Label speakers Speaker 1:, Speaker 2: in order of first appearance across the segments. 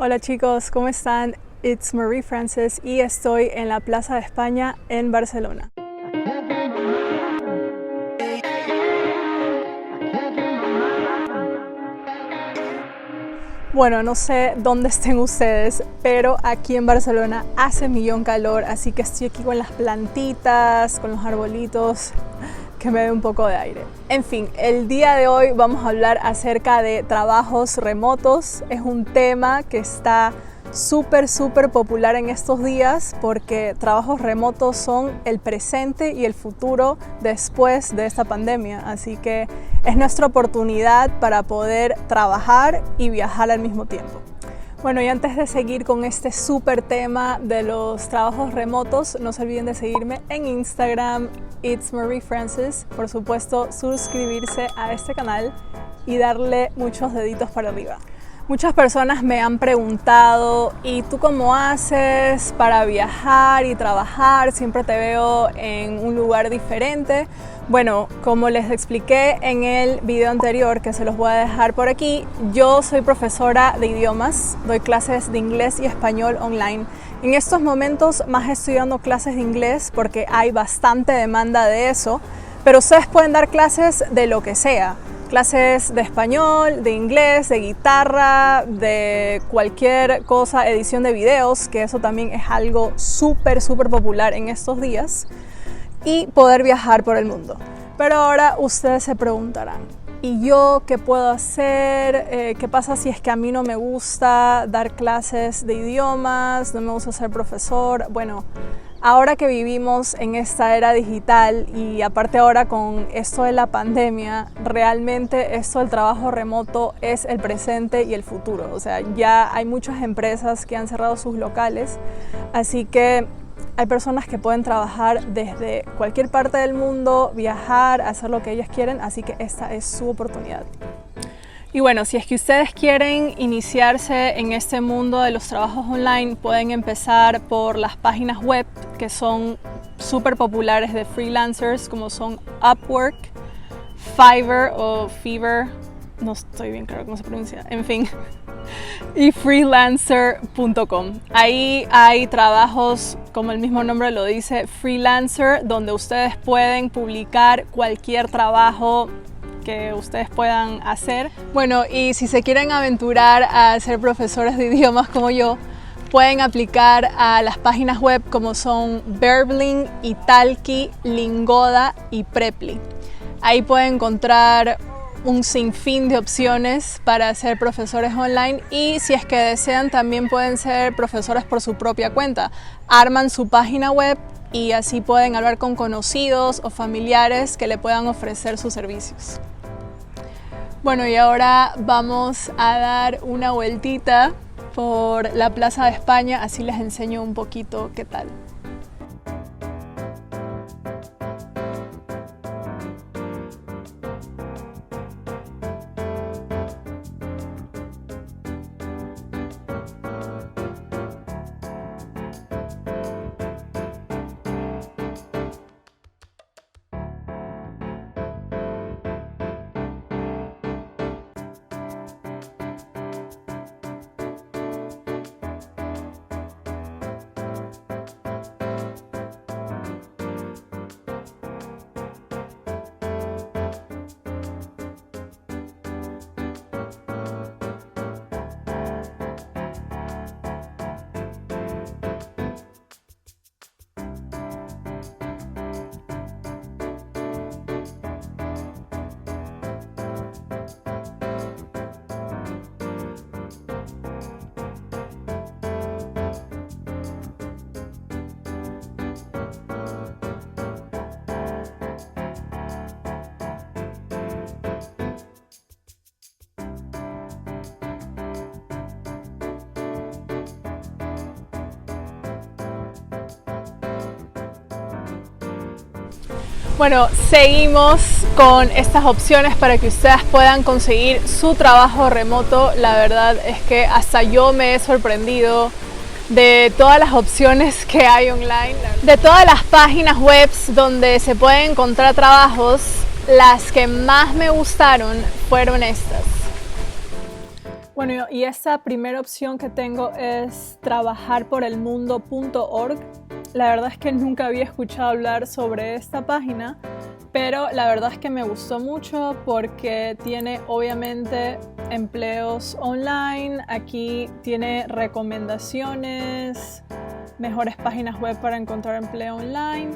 Speaker 1: Hola chicos, ¿cómo están? It's Marie Frances y estoy en la Plaza de España en Barcelona. Bueno, no sé dónde estén ustedes, pero aquí en Barcelona hace millón calor, así que estoy aquí con las plantitas, con los arbolitos, que me dé un poco de aire. En fin, el día de hoy vamos a hablar acerca de trabajos remotos. Es un tema que está súper popular en estos días porque trabajos remotos son el presente y el futuro después de esta pandemia, así que es nuestra oportunidad para poder trabajar y viajar al mismo tiempo. Bueno, y antes de seguir con este súper tema de los trabajos remotos, no se olviden de seguirme en Instagram, It's Marie Frances, por supuesto suscribirse a este canal y darle muchos deditos para arriba. Muchas personas me han preguntado, ¿y tú cómo haces para viajar y trabajar? Siempre te veo en un lugar diferente. Bueno, como les expliqué en el video anterior, que se los voy a dejar por aquí, yo soy profesora de idiomas, doy clases de inglés y español online. En estos momentos más estoy dando clases de inglés porque hay bastante demanda de eso, pero ustedes pueden dar clases de lo que sea. Clases de español, de inglés, de guitarra, de cualquier cosa, edición de videos, que eso también es algo súper popular en estos días, y poder viajar por el mundo. Pero ahora ustedes se preguntarán, ¿y yo qué puedo hacer? ¿Qué pasa si es que a mí no me gusta dar clases de idiomas, no me gusta ser profesor? Bueno, ahora que vivimos en esta era digital y aparte ahora con esto de la pandemia, realmente esto del trabajo remoto es el presente y el futuro. O sea, ya hay muchas empresas que han cerrado sus locales, así que hay personas que pueden trabajar desde cualquier parte del mundo, viajar, hacer lo que ellas quieren, así que esta es su oportunidad. Y bueno, si es que ustedes quieren iniciarse en este mundo de los trabajos online, pueden empezar por las páginas web que son súper populares de freelancers, como son Upwork, Fiverr o Fiverr, no estoy bien claro cómo se pronuncia, en fin, y freelancer.com. Ahí hay trabajos, como el mismo nombre lo dice, freelancer, donde ustedes pueden publicar cualquier trabajo que ustedes puedan hacer. Bueno, y si se quieren aventurar a ser profesores de idiomas como yo, pueden aplicar a las páginas web como son Verbling, Italki, Lingoda y Preply. Ahí pueden encontrar un sinfín de opciones para ser profesores online y si es que desean también pueden ser profesores por su propia cuenta. Arman su página web y así pueden hablar con conocidos o familiares que le puedan ofrecer sus servicios. Bueno, y ahora vamos a dar una vueltita por la Plaza de España, así les enseño un poquito qué tal. Bueno, seguimos con estas opciones para que ustedes puedan conseguir su trabajo remoto. La verdad es que hasta yo me he sorprendido de todas las opciones que hay online, de todas las páginas web donde se pueden encontrar trabajos. Las que más me gustaron fueron estas. Bueno, y esta primera opción que tengo es trabajarporelmundo.org. La verdad es que nunca había escuchado hablar sobre esta página, pero la verdad es que me gustó mucho porque tiene obviamente empleos online, aquí tiene recomendaciones, mejores páginas web para encontrar empleo online,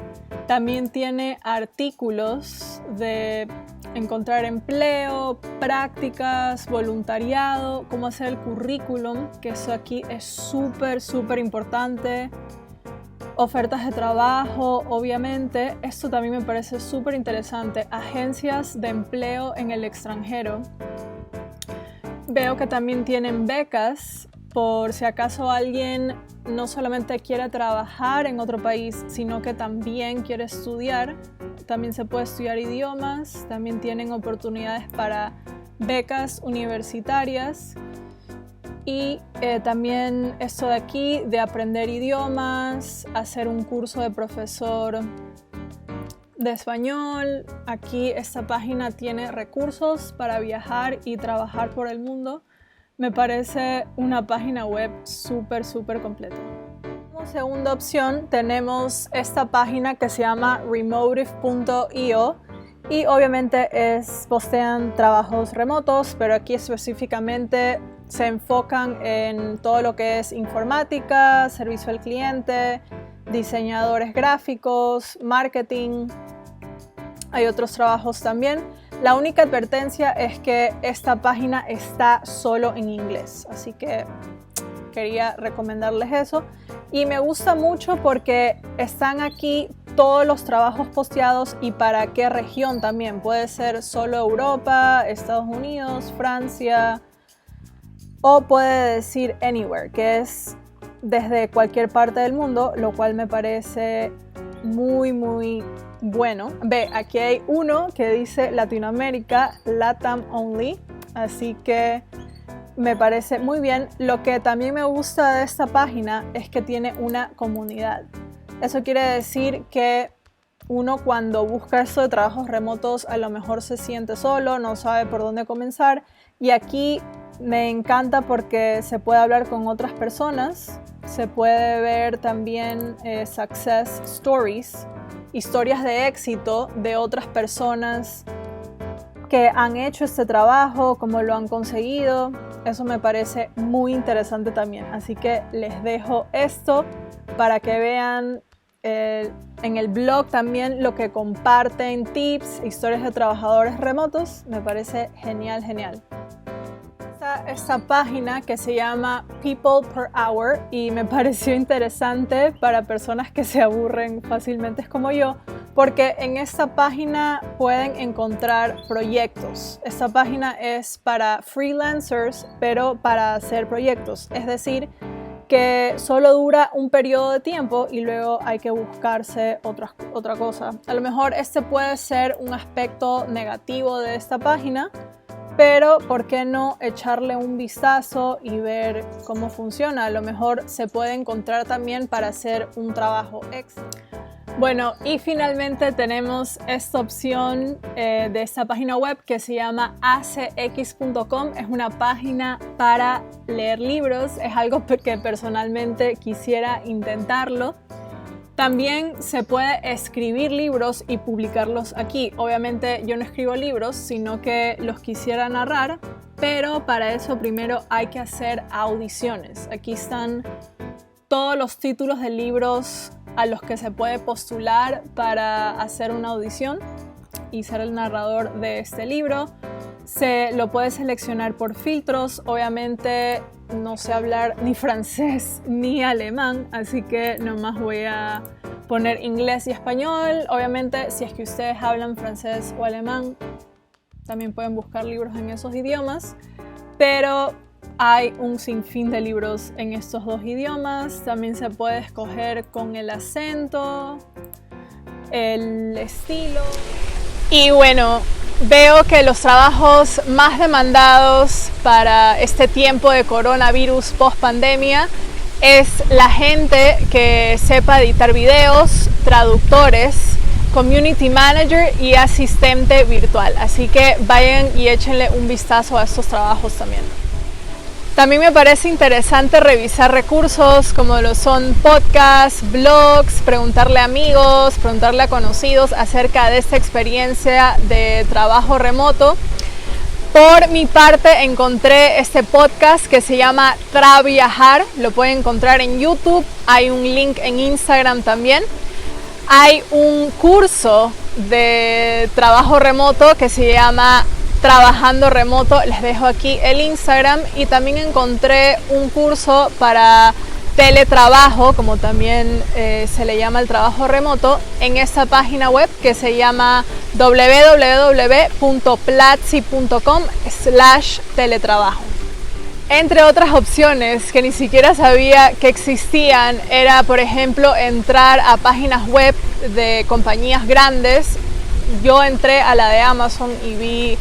Speaker 1: también tiene artículos de encontrar empleo, prácticas, voluntariado, cómo hacer el currículum, que eso aquí es súper importante. Ofertas de trabajo, obviamente, esto también me parece súper interesante. Agencias de empleo en el extranjero. Veo que también tienen becas por si acaso alguien no solamente quiere trabajar en otro país, sino que también quiere estudiar. También se puede estudiar idiomas, también tienen oportunidades para becas universitarias. Y también esto de aquí, de aprender idiomas, hacer un curso de profesor de español. Aquí esta página tiene recursos para viajar y trabajar por el mundo. Me parece una página web súper completa. Como segunda opción tenemos esta página que se llama remotive.io. Y obviamente postean trabajos remotos, pero aquí específicamente se enfocan en todo lo que es informática, servicio al cliente, diseñadores gráficos, marketing. Hay otros trabajos también. La única advertencia es que esta página está solo en inglés, así que quería recomendarles eso. Y me gusta mucho porque están aquí todos los trabajos posteados y para qué región también. Puede ser solo Europa, Estados Unidos, Francia, o puede decir anywhere, que es desde cualquier parte del mundo, lo cual me parece muy bueno. Ve, aquí hay uno que dice Latinoamérica, LATAM only, así que me parece muy bien. Lo que también me gusta de esta página es que tiene una comunidad. Eso quiere decir que uno cuando busca esto de trabajos remotos a lo mejor se siente solo, no sabe por dónde comenzar, y aquí me encanta porque se puede hablar con otras personas, se puede ver también success stories, historias de éxito de otras personas que han hecho este trabajo, cómo lo han conseguido. Eso me parece muy interesante también, así que les dejo esto para que vean en el blog también lo que comparten, tips, historias de trabajadores remotos. Me parece genial. Esta página que se llama People Per Hour y me pareció interesante para personas que se aburren fácilmente como yo, porque en esta página pueden encontrar proyectos. Esta página es para freelancers, pero para hacer proyectos, es decir, que solo dura un periodo de tiempo y luego hay que buscarse otra cosa. A lo mejor este puede ser un aspecto negativo de esta página, pero ¿por qué no echarle un vistazo y ver cómo funciona? A lo mejor se puede encontrar también para hacer un trabajo extra. Bueno, y finalmente tenemos esta opción de esta página web que se llama acx.com. Es una página para leer libros. Es algo que personalmente quisiera intentarlo. También se puede escribir libros y publicarlos aquí. Obviamente yo no escribo libros, sino que los quisiera narrar, pero para eso primero hay que hacer audiciones. Aquí están todos los títulos de libros a los que se puede postular para hacer una audición y ser el narrador de este libro. Se lo puede seleccionar por filtros. Obviamente no sé hablar ni francés ni alemán, así que nomás voy a poner inglés y español. Obviamente si es que ustedes hablan francés o alemán, también pueden buscar libros en esos idiomas, pero hay un sinfín de libros en estos dos idiomas. También se puede escoger con el acento, el estilo. Y bueno, veo que los trabajos más demandados para este tiempo de coronavirus post pandemia es la gente que sepa editar videos, traductores, community manager y asistente virtual. Así que vayan y échenle un vistazo a estos trabajos también. También me parece interesante revisar recursos como lo son podcasts, blogs, preguntarle a amigos, preguntarle a conocidos acerca de esta experiencia de trabajo remoto. Por mi parte encontré este podcast que se llama Traviajar, lo pueden encontrar en YouTube, hay un link en Instagram también. Hay un curso de trabajo remoto que se llama Trabajando Remoto, les dejo aquí el Instagram, y también encontré un curso para teletrabajo, como también se le llama el trabajo remoto, en esta página web que se llama www.platzi.com/teletrabajo. Entre otras opciones que ni siquiera sabía que existían, era por ejemplo entrar a páginas web de compañías grandes. Yo entré a la de Amazon y vi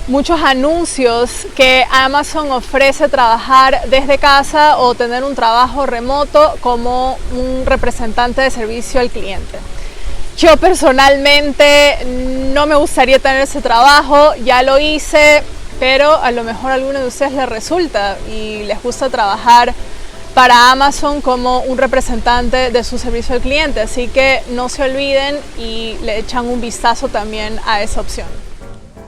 Speaker 1: muchos anuncios que Amazon ofrece trabajar desde casa o tener un trabajo remoto como un representante de servicio al cliente. Yo personalmente no me gustaría tener ese trabajo, ya lo hice, pero a lo mejor a alguno de ustedes les resulta y les gusta trabajar para Amazon como un representante de su servicio al cliente, así que no se olviden y le echan un vistazo también a esa opción.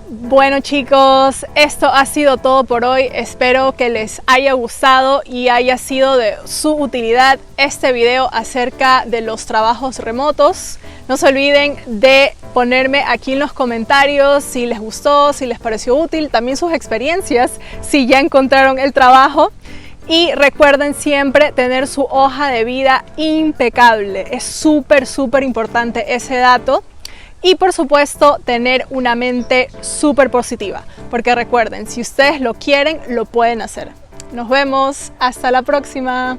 Speaker 1: Bueno chicos, esto ha sido todo por hoy, espero que les haya gustado y haya sido de su utilidad este video acerca de los trabajos remotos. No se olviden de ponerme aquí en los comentarios si les gustó, si les pareció útil, también sus experiencias, si ya encontraron el trabajo. Y recuerden siempre tener su hoja de vida impecable, es súper importante ese dato. Y por supuesto tener una mente súper positiva, porque recuerden, si ustedes lo quieren, lo pueden hacer. Nos vemos, hasta la próxima.